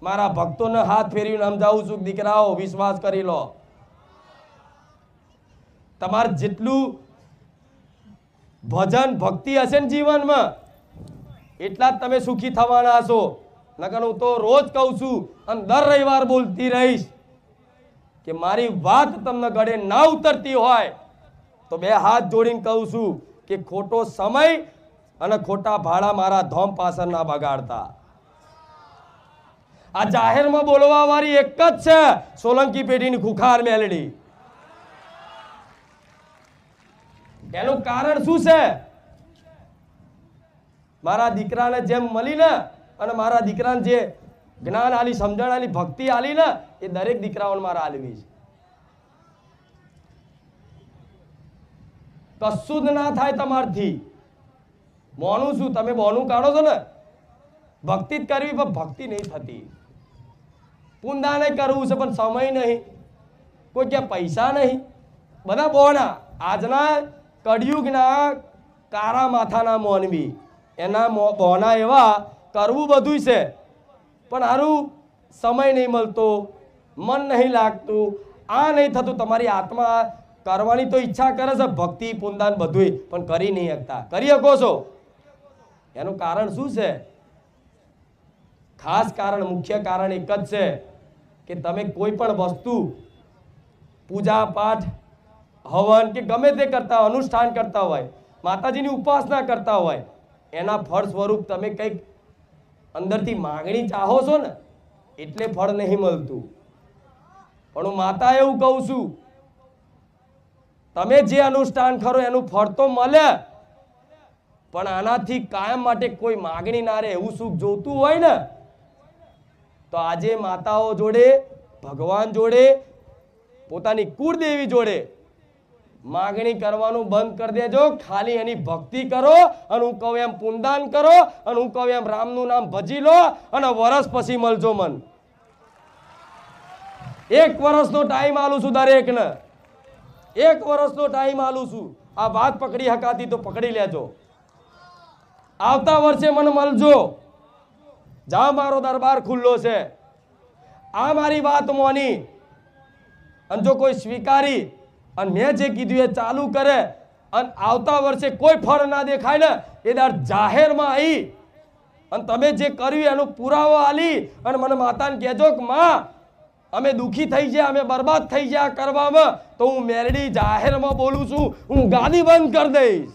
મારા ભક્તોને હાથ ફેરવીને સમજાવું છું, દીકરાઓ વિશ્વાસ કરી લો, તમારે જેટલું ભજન ભક્તિ હશે ને જીવનમાં એટલા જ તમે સુખી થવાના હશો. નકર હું તો રોજ કહું છું અને દર રવિવાર બોલતી રહીશ કે મારી વાત તમને ગળે ના ઉતરતી હોય તો બે હાથ જોડીને કહું છું કે ખોટો સમય અને ખોટા ભાડા મારા ધોમ પાછળ ના બગાડતા. આ જાહેરમાં બોલવા વાળી એક જ છે, સોલંકી પેઢીની ખુખાર મેલડી. એનું કારણ શું છે? મારા દીકરાને જેમ મળી ને અને મારા દીકરાને જે જ્ઞાન આલી, સમજણ આલી, ભક્તિ આલી ને એ દરેક દીકરાઓને મારા આલવી છે. કશું જ ના થાય તમારથી. મોનું શું તમે બોનું કાઢો છો ને, ભક્તિ જ કરવી પણ ભક્તિ નહીં થતી. પુનદાન કરવું છે પણ સમય નહીં, કોઈ ક્યાં પૈસા નહીં, બધા બોના. આજના કળિયુગના કારા માથાના મોનવી એના બોના એવા કરવું બધું છે પણ હારું સમય નહીં મળતો, મન નહીં લાગતું, આ નહીં થતું. તમારી આત્મા કરવાની તો ઈચ્છા કરે છે, ભક્તિ પુનદાન બધું, પણ કરી નહીં શકતા. કરી શકો છો. એનું કારણ શું છે? ખાસ કારણ, મુખ્ય કારણ એક જ છે કે તમે કોઈ પણ વસ્તુ પૂજા પાઠ હવન કે ગમે તે કરતા, અનુષ્ઠાન કરતા હોય, માતાજીની ઉપાસના કરતા હોય, એના ફળ સ્વરૂપ તમે કંઈક અંદરથી માંગણી ચાહો છો ને એટલે ફળ નહીં મળતું. પણ હું માતા એવું કહું છું, તમે જે અનુષ્ઠાન કરો એનું ફળ તો મળે, પણ આનાથી કાયમ માટે કોઈ માગણી ના રહે એવું સુખ જોતું હોય ને તો આજે માતાઓ જોડે, ભગવાન જોડે, પોતાની કુળદેવી જોડે માગણી કરવાનું બંધ કરી દેજો. ખાલી એની ભક્તિ કરો અને હું કહું એમ પુનદાન કરો અને હું કહું એમ રામનું નામ ભજી લો અને વર્ષ પછી મળજો મન. 1 વર્ષનો ટાઈમ આલું છું દરેકને, 1 વર્ષનો ટાઈમ આલું છું. આ વાત પકડી હકાતી તો પકડી લેજો. આવતા વર્ષે મને મળજો. જા મારો દરબાર ખુલ્લો છે. આ મારી વાત મોની અને જો કોઈ સ્વીકારી અને મેં જે કીધું એ ચાલુ કરે અને આવતા વર્ષે કોઈ ફળ ના દેખાય ને એ દર જાહેરમાં આવી અને તમે જે કર્યું એનો પુરાવો આલી અને મને માતાને કહેજો કે માં અમે દુખી થઈ ગયા, અમે બરબાદ થઈ ગયા કરવામાં, તો હું મેરડી જાહેરમાં બોલું છું, હું ગાદી બંધ કરી દઈશ.